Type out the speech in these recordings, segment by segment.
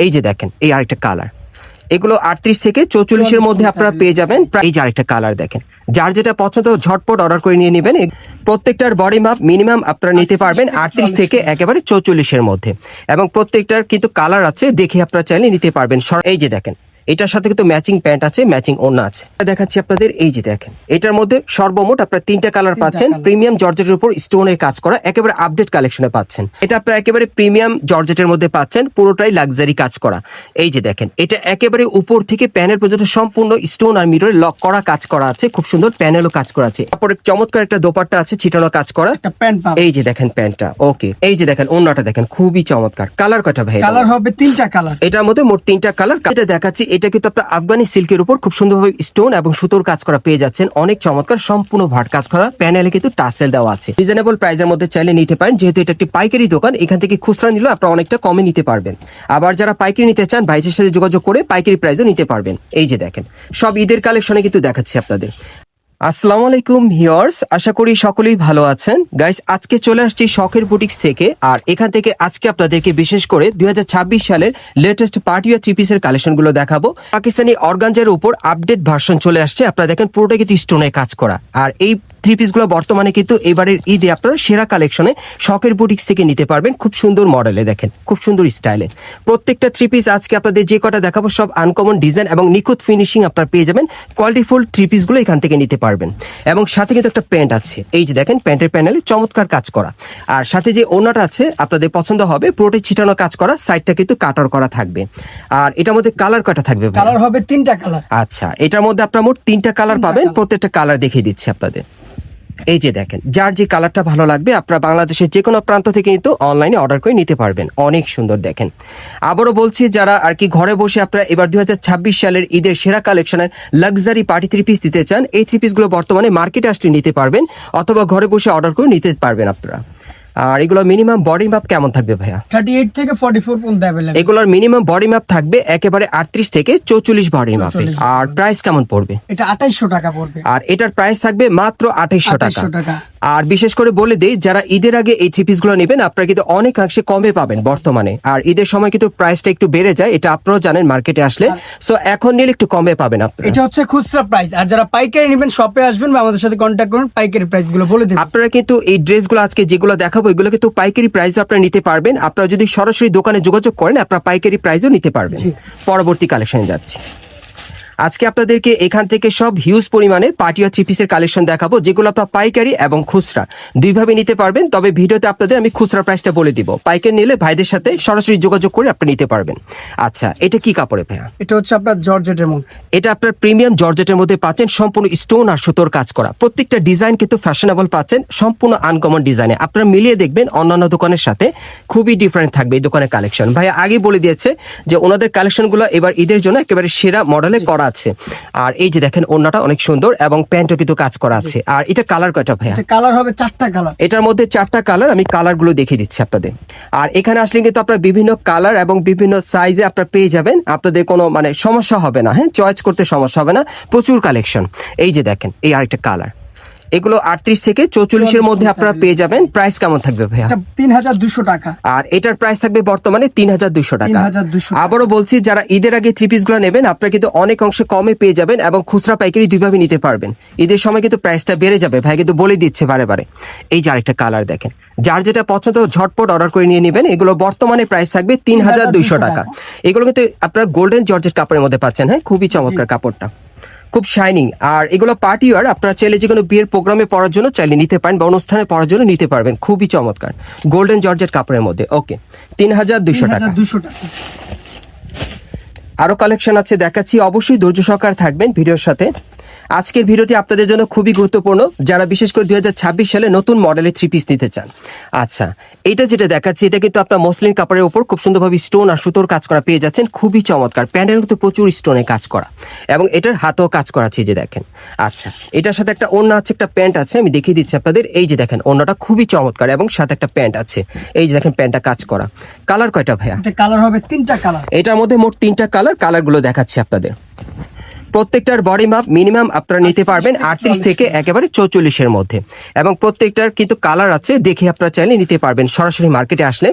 এই যে দেখেন, এই আরেকটা কালার, এগুলো 38 থেকে 44-এর মধ্যে আপনারা পেয়ে যাবেন। এই যে আরেকটা কালার দেখেন, যার যেটা পছন্দ ঝটপট অর্ডার করে নিয়ে নেবেন। প্রত্যেকটার বডি মাপ মিনিমাম আপনারা নিতে পারবেন 38 থেকে একেবারে 44-এর মধ্যে, এবং প্রত্যেকটার কিন্তু কালার আছে, দেখে আপনারা চাইলে নিতে পারবেন। এই যে দেখেন, এটার সাথে কিন্তু ম্যাচিং প্যান্ট আছে, ম্যাচিং ওড়না আছে। দেখাচ্ছি আপনাদের, এই যে দেখেন, এটার মধ্যে সর্বমোট আপনারা 3টা কালার পাচ্ছেন। প্রিমিয়াম জর্জেটের উপর স্টোনের কাজ করা, একেবারে আপডেট কালেকশনে পাচ্ছেন। এটা আপনারা একেবারে প্রিমিয়াম জর্জেটের মধ্যে পাচ্ছেন, পুরোটাই লাক্সারি কাজ করা। এই যে দেখেন, এটা একেবারে উপর থেকে প্যানেল পর্যন্ত সম্পূর্ণ স্টোন আর মিররে লক করা কাজ করা আছে, খুব সুন্দর প্যানেলও কাজ করা আছে। তারপরে চমৎকার একটা দোপাট্টা আছে, ছিটানো কাজ করা। এই যে দেখেন প্যান্টটা, ওকে। এই যে দেখেন ওড়নাটা দেখেন, খুবই চমৎকার। কালার কয়টা ভাই? কালার হবে 3টা কালার। এটার মধ্যে মোট 3টা কালার। এটা দেখাচ্ছি, এটা কিন্তু আপনার আফগানি সিল্কের উপর খুব সুন্দরভাবে স্টোন এবং সুতোর কাজ করা পেয়ে যাচ্ছেন। অনেক চমৎকার, সম্পূর্ণ ভাট কাজ করা, প্যানেলে কিন্তু টাসেল দেওয়া আছে। রিজনেবল প্রাইসের মধ্যে চাইলে নিতে পারেন, যেহেতু এটা একটি পাইকারি দোকান, এখান থেকে খুচরা নিলেও আপনারা অনেকটা কমে নিতে পারবেন। আবার যারা পাইকারি নিতে চান, ভাইদের সাথে যোগাযোগ করে পাইকারি প্রাইসও নিতে পারবেন। এই যে দেখেন, সব ঈদের কালেকশনে কিন্তু দেখাচ্ছি আপনাদের। আসসালামু আলাইকুম ভিউয়ার্স, আশা করি সকলেই ভালো আছেন। গাইস, আজকে চলে আসছি শখের বুটিক্স থেকে, আর এখান থেকে আজকে আপনাদেরকে বিশেষ করে 2026 সালের লেটেস্ট পার্টিওয়ার থ্রি পিসের কালেকশনগুলো দেখাবো। পাকিস্তানি অর্গানজার উপর আপডেট ভার্সন চলে আসছে, আপনারা দেখেন পুরোটা কিন্তু স্টোনে কাজ করা। আর এই থ্রি পিস গুলো বর্তমানে কিন্তু এবারের ঈদে আপনারা সেরা কালেকশনে শখের বুটিক্স থেকে নিতে পারবেন। খুব সুন্দর মডেলে দেখেন, খুব সুন্দর স্টাইলে প্রত্যেকটা থ্রি পিস আজকে আপনাদের যে কটা দেখাবো সব আনকমন ডিজাইন এবং নিখুঁত ফিনিশিং আপনারা পেয়ে যাবেন। কোয়ালিটিফুল থ্রি পিস গুলো এখান থেকে নিতে পারবেন। এবং সাথে কিন্তু একটা প্যান্ট আছে, এই যে দেখেন প্যান্টের প্যানেলে চমৎকার কাজ করা। আর সাথে যে ওড়নাটা আছে আপনাদের পছন্দ হবে, পুরোটাই ছিটানো কাজ করা, সাইডটা কিন্তু কাটার করা থাকবে। আর এটার মধ্যে কালার কয়টা থাকবে? কালার হবে 3টা কালার। আচ্ছা, এটার মধ্যে আপনারা মোট 3টা কালার পাবেন। প্রত্যেকটা কালার দেখিয়ে দিচ্ছি আপনাদের। এই যে দেখেন, যার যে কালারটা ভালো লাগবে আপনারা বাংলাদেশের যে কোনো প্রান্ত থেকে কিন্তু অনলাইনে অর্ডার করে নিতে পারবেন। অনেক সুন্দর দেখেন। আবারও বলছি, যারা আর কি ঘরে বসে আপনারা এবার 2026 সালের ঈদের সেরা কালেকশনের লাক্সারি পার্টি থ্রি পিস দিতে চান, এই থ্রি পিসগুলো বর্তমানে মার্কেটে আসলে নিতে পারবেন, অথবা ঘরে বসে অর্ডার করে নিতে পারবেন আপনারা। আর এগুলো মিনিমাম বডি মাপ কেমন থাকবে ভাইয়া? 38 থেকে 44 পর্যন্ত अवेलेबल। এগুলোর মিনিমাম বডি মাপ থাকবে একেবারে 38 থেকে 44 বডি মাপে। আর প্রাইস কেমন পড়বে? এটা 2800 টাকা পড়বে। আর এটার প্রাইস থাকবে মাত্র 2800 টাকা। আর বিশেষ করে বলে দেই, যারা ঈদের আগে এই থ্রি পিস গুলো নেবেন আপনারা কিন্তু অনেকাংশে কমে পাবেন বর্তমানে। আর ঈদের সময় কিন্তু প্রাইসটা একটু বেড়ে যায়, এটা আপনারাও জানেন মার্কেটে আসলে। সো এখন নিলে একটু কমে পাবেন আপনারা। এটা হচ্ছে খুচরা প্রাইস, আর যারা পাইকারি নেবেন শপে আসবেন বা আমাদের সাথে কন্ট্যাক্ট করুন, পাইকারি প্রাইস গুলো বলে দেব। আপনারা কিন্তু এই ড্রেসগুলো আজকে যেগুলো দেখাবো এগুলো কিন্তু পাইকারি প্রাইসে আপনারা নিতে পারবেন। আপনারা যদি সরাসরি দোকানে যোগাযোগ করেন আপনারা পাইকারি প্রাইসও নিতে পারবেন। পরবর্তী কালেকশনে যাচ্ছি। আজকে আপনাদেরকে এখান থেকে সব হিউজ পরিমাণে পার্টিওয়ার থ্রি পিসের কালেকশন দেখাবো, যেগুলো আপনারা পাইকারি এবং খুচরা দুইভাবে নিতে পারবেন। তবে ভিডিওতে আপনাদের আমি খুচরা প্রাইসটা বলে দিব, পাইকারি নিলে ভাইদের সাথে সরাসরি যোগাযোগ করে আপনি নিতে পারবেন। আচ্ছা, এটা কি কাপড়ে ভাইয়া? এটা হচ্ছে আপনার জর্জেটের মধ্যে। এটা আপনার প্রিমিয়াম জর্জেটের মধ্যে পাচ্ছেন, সম্পূর্ণ স্টোন আর সুতোর কাজ করা। প্রত্যেকটা ডিজাইন কিন্তু ফ্যাশনেবল পাচ্ছেন, সম্পূর্ণ আনকমন ডিজাইনে। আপনারা মিলিয়ে দেখবেন অন্যান্য দোকানের সাথে খুবই ডিফারেন্ট থাকবে এই দোকানের কালেকশন। ভাইয়া আগে বলে দিয়েছে যে ওনাদের কালেকশনগুলো এবার ঈদের জন্য একেবারে সেরা মডেলে করা আছে। আর এই যে দেখেন ওড়নাটা অনেক সুন্দর এবং প্যান্টও কিন্তু কাজ করা আছে। আর এটা কালার কয়টা ভাইয়া? এটা কালার হবে 4টা কালার। এটার মধ্যে 4টা কালার, আমি কালার গুলো দেখিয়ে দিচ্ছি আপনাদের। আর এখানে আসলে কিন্তু আপনার বিভিন্ন কালার এবং বিভিন্ন সাইজে আপনারা পেয়ে যাবেন, আপনাদের কোনো মানে সমস্যা হবে না। হ্যাঁ, চয়েস করতে সমস্যা হবে না, প্রচুর কালেকশন। এই যে দেখেন, এই আরেকটা কালার, এগুলো 38 থেকে 44-এর মধ্যে আপনারা পেয়ে যাবেন। প্রাইস কেমন থাকবে ভাইয়া? 3200 টাকা। আর এটার প্রাইস থাকবে বর্তমানে 3200 টাকা। 3200। আবারও বলছি, যারা ঈদের আগে থ্রি পিস গুলো নেবেন আপনারা কিন্তু অনেক অংশে কমে পেয়ে যাবেন এবং খুচরা পাইকারি দুইভাবে নিতে পারবেন। ঈদের সময় কিন্তু প্রাইসটা বেড়ে যাবে, ভাই কিন্তু বলে দিচ্ছে বারে বারে। এই যে আরেকটা কালার দেখেন, যার যেটা পছন্দ ঝটপট অর্ডার করে নিয়ে নেবেন। এগুলো বর্তমানে প্রাইস থাকবে 3200 টাকা। এগুলো কিন্তু আপনারা গোল্ডেন জর্জেট কাপড়ের মধ্যে পাচ্ছেন। হ্যাঁ, খুবই চমৎকার কাপড়টা, খুব শাইনিং। আর এগুলো পার্টি ওয়্যার, আপনারা চাইলে যে কোনো বিয়ের প্রোগ্রামে পরার জন্য চাইলে নিতে পারেন বা অনুষ্ঠানে পরার জন্য নিতে পারবেন। খুবই চমৎকার গোল্ডেন জর্জেট কাপড়ের মধ্যে। ওকে, 3200 টাকা। আরো কালেকশন আছে দেখাচ্ছি, অবশ্যই ধৈর্য সহকারে থাকবেন ভিডিওর সাথে। আজকের ভিডিওটি আপনাদের জন্য খুবই গুরুত্বপূর্ণ, যারা বিশেষ করে 2026 সালে নতুন মডেলের থ্রি পিস নিতে চান। আচ্ছা, এটা যেটা দেখাচ্ছি এটা কিন্তু আপনার মসলিন কাপড়ের উপর খুব সুন্দরভাবে স্টোন আর সুতোর কাজ করা পেয়ে যাচ্ছেন। খুবই চমৎকার, প্যান্টের কিন্তু প্রচুর স্টোনে কাজ করা এবং এটার হাতেও কাজ করা আছে, যে দেখেন। আচ্ছা, এটার সাথে একটা ওড়না আছে, একটা প্যান্ট আছে, আমি দেখিয়ে দিচ্ছি আপনাদের। এই যে দেখেন ওড়নাটা খুবই চমৎকার এবং সাথে একটা প্যান্ট আছে। এই যে দেখেন প্যান্টটা কাজ করা। কালার কয়টা ভাইয়া? এটা কালার হবে 3টা কালার। এটার মধ্যে মোট 3টা কালার, কালারগুলো দেখাচ্ছি আপনাদের। প্রত্যেকটার বডি মাপ মিনিমাম আপনারা নিতে পারবেন 38 থেকে একেবারে 44 এর মধ্যে, এবং প্রত্যেকটার কিন্তু কালার আছে, দেখে আপনারা চাইলে নিতে পারবেন সরাসরি মার্কেটে আসলে।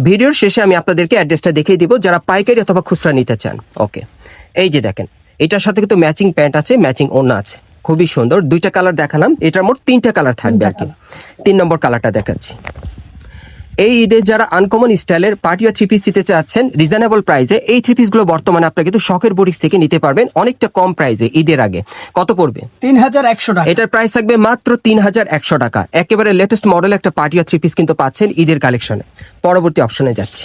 ভিডিওর শেষে আমি আপনাদেরকে অ্যাড্রেসটা দেখিয়ে দিব যারা পাইকারি অথবা খুচরা নিতে চান। ওকে, এই যে দেখেন এটার সাথে কিন্তু ম্যাচিং প্যান্ট আছে, ম্যাচিং ওড়না আছে, খুবই সুন্দর। দুইটা কালার দেখালাম, এটার মোট 3টা কালার থাকবে আর কি। 3 নম্বর কালারটা দেখাচ্ছি। এই ঈদে যারা আনকমন স্টাইলের পার্টি আর থ্রি পিস দিতে চাচ্ছেন রিজনেবল প্রাইসে, এই থ্রি পিস গুলো বর্তমানে আপনারা কিন্তু শখের বুটিক্স থেকে নিতে পারবেন অনেকটা কম প্রাইসে ঈদের আগে। কত পড়বে? 3100 টাকা। এটার প্রাইস থাকবে মাত্র 3100 টাকা। একেবারে লেটেস্ট মডেল একটা পার্টি আর থ্রি পিস কিন্তু পাচ্ছেন ঈদের কালেকশনে। পরবর্তী অপশনে যাচ্ছি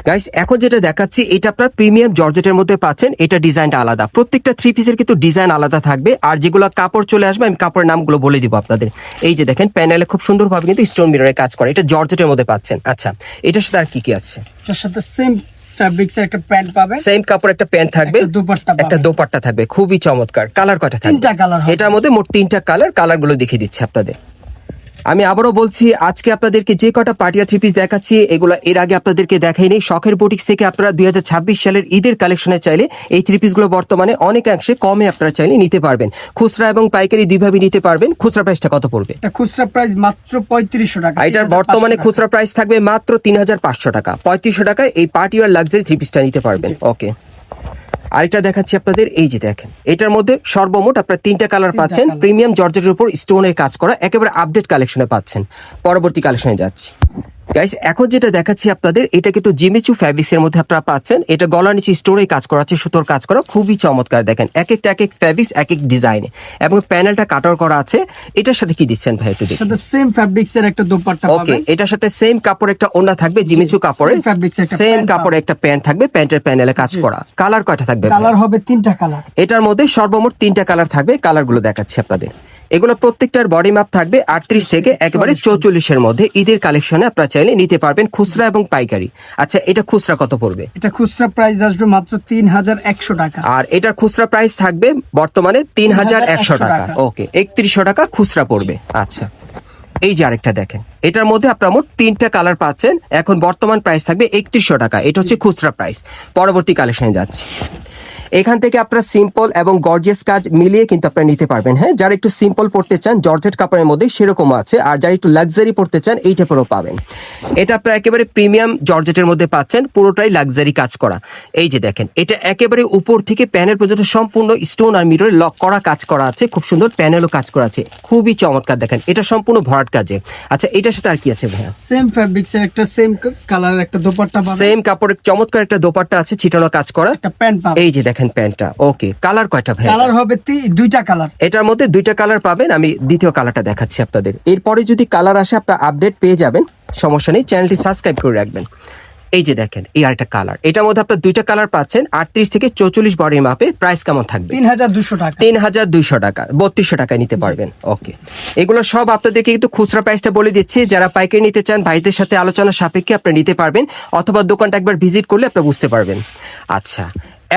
গাইস, এখন যেটা দেখাচ্ছি এটা আপনার প্রিমিয়াম জর্জেটের মধ্যে পাচ্ছেন। এটা ডিজাইনটা আলাদা, প্রত্যেকটা থ্রি পিসের কিন্তু ডিজাইন আলাদা থাকবে। আর যেগুলো কাপড় চলে আসবে আমি কাপড়ের নামগুলো বলে দিব আপনাদের। এই যে দেখেন প্যানেলে খুব সুন্দরভাবে কিন্তু স্টোন মিররের কাজ করে, এটা জর্জেটের মধ্যে পাচ্ছেন। আচ্ছা, এটার সাথে আর কি কি আছে? এটার সাথে সেম ফ্যাব্রিক্স এর একটা প্যান্ট পাবেন, সেম কাপড় একটা প্যান্ট থাকবে, একটা দোপাট্টা পাবেন। একটা দোপাট্টা থাকবে, খুবই চমৎকার। কালার কয়টা থাকবে? 3টা কালার হবে। এটার মধ্যে মোট 3টা কালার, কালারগুলো দেখিয়ে দিচ্ছি আপনাদের। আমি আবারও বলছি, আজকে আপনাদেরকে যে কটা পার্টিয়া থ্রি পিস দেখাচ্ছি এগুলো এর আগে আপনাদেরকে দেখাইনি। শখের বুটিক্স থেকে আপনারা 2026 সালের ঈদের কালেকশনে চাইলে এই থ্রি পিসগুলো বর্তমানে অনেকাংশে কমে আপনারা চাইলে নিতে পারবেন। খুচরা এবং পাইকারি দুইভাবে নিতে পারবেন। খুচরা প্রাইসটা কত পড়বে? এটা খুচরা প্রাইস মাত্র 3500 টাকা। এটার বর্তমানে খুচরা প্রাইস থাকবে মাত্র 3500 টাকা। 3500 টাকায় এই পার্টি আর লাক্সারি থ্রি পিসটা নিতে পারবেন। ওকে, আরেকটা দেখাচ্ছি আপনাদের। এই যে দেখেন এটার মধ্যে সর্বমোট আপনার 3টা কালার পাচ্ছেন, প্রিমিয়াম জর্জেটের উপর স্টোনের কাজ করা, একেবারে আপডেট কালেকশনে পাচ্ছেন। পরবর্তী কালেকশনে যাচ্ছি গাইস, এখন যেটা দেখাচ্ছি আপনাদের এটা কিন্তু জিমিচু ফ্যাব্রিক্স এর মধ্যে আপনারা পাচ্ছেন। এটা গলার নিচে স্টোরে কাজ করা আছে, সুতোর কাজ করা, খুবই চমৎকার। দেখেন এক এক ফ্যাব্রিক্স এক এক ডিজাইনে, এবং প্যানেলটা কাটার করা আছে। এটার সাথে কি দিচ্ছেন ভাই একটু দেখুন? সাথে সেম ফ্যাব্রিক্স এর একটা দোপাট্টা ওকে, পাবেন। এটার সাথে সেম কাপড় একটা ওড়না থাকবে, জিমিচু কাপড়ের same fabrics একটা সেম pant কাপড়ে একটা প্যান্ট থাকবে, প্যান্টের প্যানেলে কাজ করা। কালার কয়টা থাকবে? কালার হবে 3টা কালার। এটার মধ্যে সর্বমোট 3টা কালার থাকবে, কালারগুলো দেখাচ্ছি আপনাদের। এগুলো প্রত্যেকটার বডি মাপ থাকবে 38 থেকে একেবারে 44 এর মধ্যে। ঈদের কালেকশনে আপনারা চাইলে নিতে পারবেন খুচরা এবং পাইকারি। আচ্ছা, এটা খুচরা কত পড়বে? এটা খুচরা প্রাইস আসবে মাত্র 3100 টাকা। আর এটার খুচরা প্রাইস থাকবে বর্তমানে 3100 টাকা। ওকে, 3100 টাকা খুচরা পড়বে। আচ্ছা, এই যে আরেকটা দেখেন এটার মধ্যে আপনারা মোট 3টা কালার পাচ্ছেন। এখন বর্তমান প্রাইস থাকবে 3100 টাকা। এটা হচ্ছে খুচরা প্রাইস। পরবর্তী কালেকশনে যাচ্ছি। এখান থেকে আপনারা সিম্পল এবং গর্জিয়াস কাজ মিলিয়ে কিন্তু আপনারা নিতে পারবেন। হ্যাঁ, যারা একটু সিম্পল পড়তে চান জর্জেট কাপড়ের মধ্যে সেরকমও আছে, আর যারা একটু লাক্সারি পড়তে চান এই টাইপেরও পাবেন। এটা আপনারা একেবারে প্রিমিয়াম জর্জেটের মধ্যে পাচ্ছেন, পুরোটাই লাক্সারি কাজ করা। এই যে দেখেন এটা একেবারে উপর থেকে প্যানেল পর্যন্ত সম্পূর্ণ স্টোন আর মিরর লক করা কাজ করা আছে, খুব সুন্দর প্যানেলও কাজ করা আছে, খুবই চমৎকার। দেখেন এটা সম্পূর্ণ ভরাট কাজে। আচ্ছা, এটার সাথে আর কি আছে ভাইয়া? সেম ফ্যাব্রিক্স এর একটা সেম কালার একটা দোপাট্টা পাবেন, সেম কাপড়ের চমৎকার একটা দোপাট্টা আছে, ছিটানো কাজ করা, একটা প্যান্ট পাবেন। এই যে দেখেন প্যান্টটা। ওকে, কালার কয়টা ভাই? কালার হবে 2টা কালার। এটার মধ্যে 2টা কালার পাবেন। আমি দ্বিতীয় কালারটা দেখাচ্ছি আপনাদের। এরপরে যদি কালার আসে আপনারা আপডেট পেয়ে যাবেন, সমস্যা নেই। চ্যানেলটি সাবস্ক্রাইব করে রাখবেন। এই যে দেখেন এই আরেকটা কালার, এটার মধ্যে আপনার 2টা কালার পাচ্ছেন 38 থেকে 44 বডির মাপে। প্রাইস কেমন থাকবে? 3200 টাকা। 3200 টাকা, 3200 টাকায় নিতে পারবেন। ওকে, এগুলো সব আপনাদেরকে কিন্তু খুচরা প্রাইসটা বলে দিচ্ছি। যারা পাইকারি নিতে চান ভাইদের সাথে আলোচনা সাপেক্ষে আপনারা নিতে পারবেন, অথবা দোকানটা একবার ভিজিট করলে আপনারা বুঝতে পারবেন। আচ্ছা,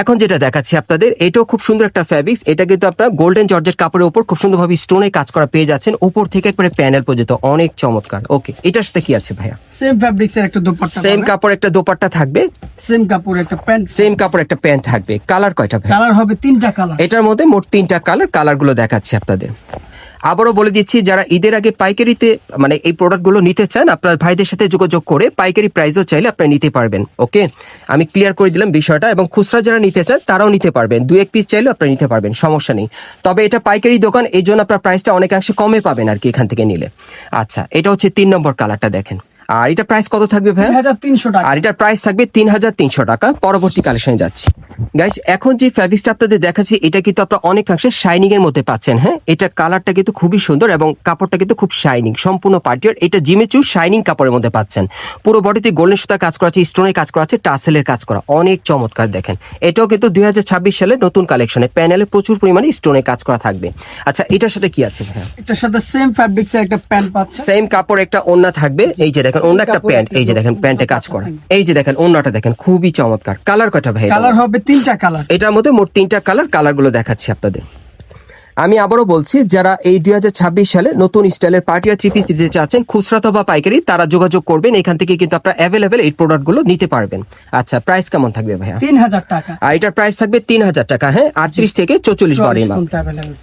এখন যেটা দেখাচ্ছি আপনাদের এটাও খুব সুন্দর একটা ফ্যাব্রিক্স। এটা কিন্তু আপনার গোল্ডেন জর্জেট কাপড়ের উপর খুব সুন্দরভাবে স্টোনে কাজ করা পেয়ে যাচ্ছেন, উপর থেকে একবারে প্যানেল পর্যন্ত, অনেক চমৎকার। ওকে, এটার সাথে কি আছে ভাইয়া? সেম ফ্যাব্রিক্স এর একটা দোপাট্টা সেম কাপড় একটা দোপাট্টা থাকবে, সেম কাপড় একটা প্যান্ট, সেম কাপড় একটা প্যান্ট থাকবে। কালার কয়টা ভাই? কালার হবে 3টা কালার। এটার মধ্যে মোট 3টা কালার, কালারগুলো দেখাচ্ছি আপনাদের। আবারও বলে দিচ্ছি যারা ঈদের আগে পাইকারিতে মানে এই প্রোডাক্টগুলো নিতে চান আপনার ভাইদের সাথে যোগাযোগ করে পাইকারি প্রাইসও চাইলে আপনারা নিতে পারবেন। ওকে, আমি ক্লিয়ার করে দিলাম বিষয়টা। এবং খুচরা যারা নিতে চান তারাও নিতে পারবেন, 2-1 পিস চাইলেও আপনারা নিতে পারবেন, সমস্যা নেই। তবে এটা পাইকারি দোকান, এই জন্য আপনার প্রাইসটা অনেকাংশে কমে পাবেন আর কি এখান থেকে নিলে। আচ্ছা, এটা হচ্ছে 3 নম্বর কালারটা দেখেন। আর এটা প্রাইস কত থাকবে ভাই? 3300 টাকা। আর এটার প্রাইস থাকবে 3300 টাকা। পরবর্তী কালেকশনে যাচ্ছি গাইস। এখন যে ফ্যাব্রিক্সটা আপনাদের দেখাচ্ছি এটা কিন্তু আপনারা অনেকাংশে শাইনিং এর মধ্যে পাচ্ছেন। হ্যাঁ, এটা কালারটা কিন্তু খুবই সুন্দর এবং কাপড়টা কিন্তু খুব শাইনিং, সম্পূর্ণ পার্টিয়ার। এটা জিমিচু শাইনিং কাপড়ের মধ্যে পাচ্ছেন। পুরো বডিতে গোল্ডেন সুতার কাজ করা আছে, স্টোনের কাজ করা আছে, টাসেলের কাজ করা, অনেক চমৎকার। দেখেন এটাও কিন্তু 2026 সালের নতুন কালেকশনে, প্যানেলে প্রচুর পরিমাণে স্টোনের কাজ করা থাকবে। আচ্ছা, এটার সাথে কি আছে ভাইয়া? এটার সাথে সেম ফ্যাব্রিক্স এর একটা প্যান্ট পাচ্ছেন, সেম কাপড় একটা ওড়না থাকবে। এই যে দেখেন ওড়না একটা প্যান্ট, এই যে দেখেন প্যান্টে কাজ করা, এই যে দেখেন ওড়নাটা দেখেন, খুবই চমৎকার। কালার কয়টা ভাই? কালার হবে 3টা কালার। এটার মধ্যে মোট 3টা কালার, কালারগুলো দেখাচ্ছি আপনাদের। আমি আবারও বলছি, যারা এই 2026 সালে নতুন স্টাইলের পার্টি আর থ্রি পিস দিতে চাচ্ছেন খুচরা অথবা পাইকারি, তারা যোগাযোগ করবেন। এখান থেকে কিন্তু আপনারা অ্যাভেলেবেল এই প্রোডাক্টগুলো নিতে পারবেন। আচ্ছা, প্রাইস কেমন থাকবে ভাইয়া? 3000 টাকা। আর এটার প্রাইস থাকবে 3000 টাকা। হ্যাঁ, 38 থেকে 44 বডি মাপ।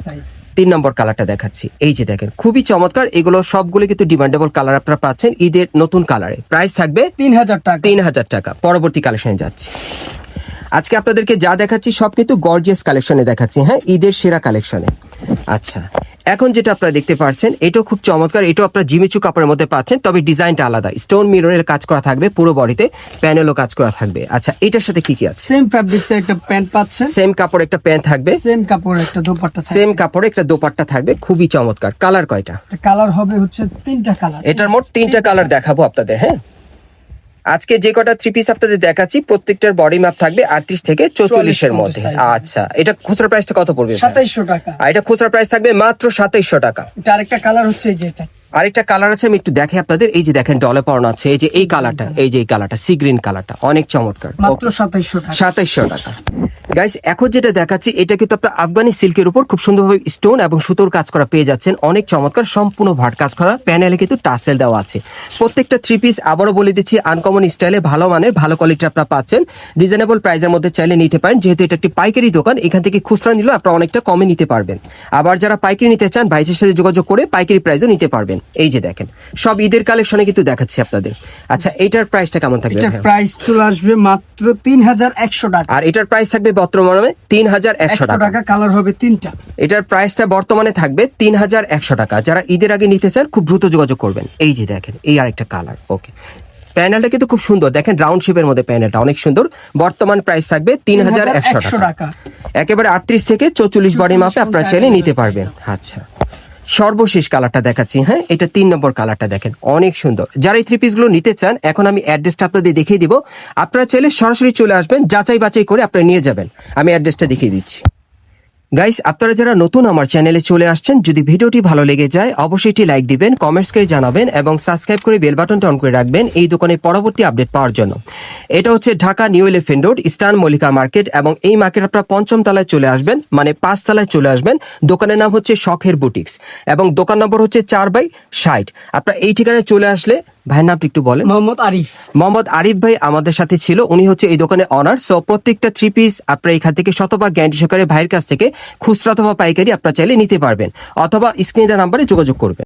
সাইজ 3 নম্বর কালারটা দেখাচ্ছি, এই যে দেখেন খুবই চমৎকার। এগুলো সবগুলো কিন্তু ডিমান্ডেবল কালার আপনারা পাচ্ছেন ঈদের নতুন কালারে। প্রাইস থাকবে 3000 টাকা। 3000 টাকা। পরবর্তী কালেকশনে যাচ্ছি। আজকে আপনাদেরকে যা দেখাচ্ছি সব কিন্তু গর্জিয়াস কালেকশনে দেখাচ্ছি, হ্যাঁ, ঈদের সেরা কালেকশনে। আচ্ছা, এখন যেটা আপনারা দেখতে পাচ্ছেন এটাও খুব চমৎকার। এটাও আপনারা জিমিচু কাপড়ের মধ্যে পাচ্ছেন, তবে ডিজাইনটা আলাদা। স্টোন মিররের কাজ করা থাকবে, পুরো বডিতে প্যানেলও কাজ করা থাকবে। আচ্ছা, এটার সাথে কি কি আছে? সেম ফ্যাব্রিক্সের একটা প্যান্ট পাচ্ছেন, সেম কাপড় একটা প্যান্ট থাকবে, সেম কাপড় একটা দোপাট্টা থাকবে, সেম কাপড়ে একটা দোপাট্টা থাকবে। খুবই চমৎকার। কালার কয়টা? কালার হবে হচ্ছে 3টা কালার। এটার মোট 3টা কালার দেখাবো আপনাদের। হ্যাঁ, আজকে যে কটা থ্রি পিস আপনাদের দেখাচ্ছি প্রত্যেকটার বডি মাপ থাকবে 38 থেকে 44 এর মধ্যে। আচ্ছা, এটা খুচরা প্রাইসটা কত পড়বে? 2700 টাকা। আর এটা খুচরা প্রাইস থাকবে মাত্র 2700 টাকা। এটা আরেকটা কালার হচ্ছে এই যে এটা। আরেকটা কালার আছে, আমি একটু দেখাই আপনাদের। এই যে দেখেন ডলে পড়ানো আছে, এই যে এই কালারটা, এই যে এই কালারটা সি গ্রিন কালারটা, অনেক চমৎকার। মাত্র 2700 টাকা। 2700 টাকা। গাইস, এখন যেটা দেখাচ্ছি এটা কিন্তু আপনার আফগানি সিল্কের উপর খুব সুন্দরভাবে স্টোন এবং সুতোর কাজ করা পেয়ে যাচ্ছেন। অনেক চমৎকার, সম্পূর্ণ ভাট কাজ করা। প্যানেলে কিন্তু টাসেল দেওয়া আছে। প্রত্যেকটা থ্রি পিস আবারও বলে দিচ্ছি আনকমন স্টাইলে, ভালো মানের, ভালো কোয়ালিটি আপনারা পাচ্ছেন। রিজনেবল প্রাইসের মধ্যে চাইলে নিতে পারেন, যেহেতু এটা একটি পাইকারি দোকান। এখান থেকে খুচরা নিলেও আপনারা অনেকটা কমে নিতে পারবেন। আবার যারা পাইকারি নিতে চান ভাইদের সাথে যোগাযোগ করে পাইকারি প্রাইসও নিতে পারবেন। এই যে দেখেন সব ঈদের কালেকশনে কিন্তু দেখাচ্ছি আপনাদের। আচ্ছা, এটার প্রাইসটা কেমন থাকবে? এটার প্রাইস চলে আসবে মাত্র 3100 টাকা। আর এটার প্রাইস থাকবে বর্তমানে 3100 টাকা। কালার হবে 3টা। এটার প্রাইসটা বর্তমানে থাকবে 3100 টাকা। যারা ঈদের আগে নিতে চান খুব দ্রুত যোগাযোগ করবেন। এই যে দেখেন এই আরেকটা কালার। ওকে, প্যানেলটা কিন্তু খুব সুন্দর, দেখেন রাউন্ড শেপের মধ্যে প্যানেলটা অনেক সুন্দর। বর্তমান প্রাইস থাকবে 3100 টাকা। একেবারে 38 থেকে 44 বডি মাপে আপনারা চাইলে নিতে পারবেন। আচ্ছা, সর্বশেষ কালারটা দেখাচ্ছি। হ্যাঁ, এটা 3 নম্বর কালারটা দেখেন অনেক সুন্দর। যারা এই থ্রি পিস গুলো নিতে চান, এখন আমি অ্যাড্রেসটা আপনাদের দেখিয়ে দিব। আপনারা চাইলে সরাসরি চলে আসবেন, যাচাই বাছাই করে আপনারা নিয়ে যাবেন। আমি অ্যাড্রেসটা দেখিয়ে দিচ্ছি। গাইস, আপনারা যারা নতুন আমার চ্যানেলে চলে আসছেন, যদি ভিডিওটি ভালো লেগে যায় অবশ্যই একটি লাইক দিবেন, কমেন্টস করে জানাবেন এবং সাবস্ক্রাইব করে বেল বাটনটা অন করে রাখবেন এই দোকানের পরবর্তী আপডেট পাওয়ার জন্য। এটা হচ্ছে Dhaka new elephant road, eastern Mallika market, এবং এই মার্কেট আপনারা 5ম তলায় চলে আসবেন, মানে 5 তলায় চলে আসবেন। দোকানের নাম হচ্ছে শখের বুটিক্স এবং দোকান নম্বর হচ্ছে 4/60। আপনারা এই ঠিকানায় চলে আসলে, ভাইয়ের নামটা একটু বলেন। মোহাম্মদ আরিফ ভাই আমাদের সাথে ছিল, উনি হচ্ছে এই দোকানের অনার। সো প্রত্যেকটা থ্রি পিস আপনারা এখান থেকে শতভাগ গ্যারান্টি সহকারে ভাইয়ের কাছ থেকে খুচরা অথবা পাইকারি আপনারা চাইলে নিতে পারবেন, অথবা স্ক্রিনে দেওয়া নাম্বারে যোগাযোগ করবেন।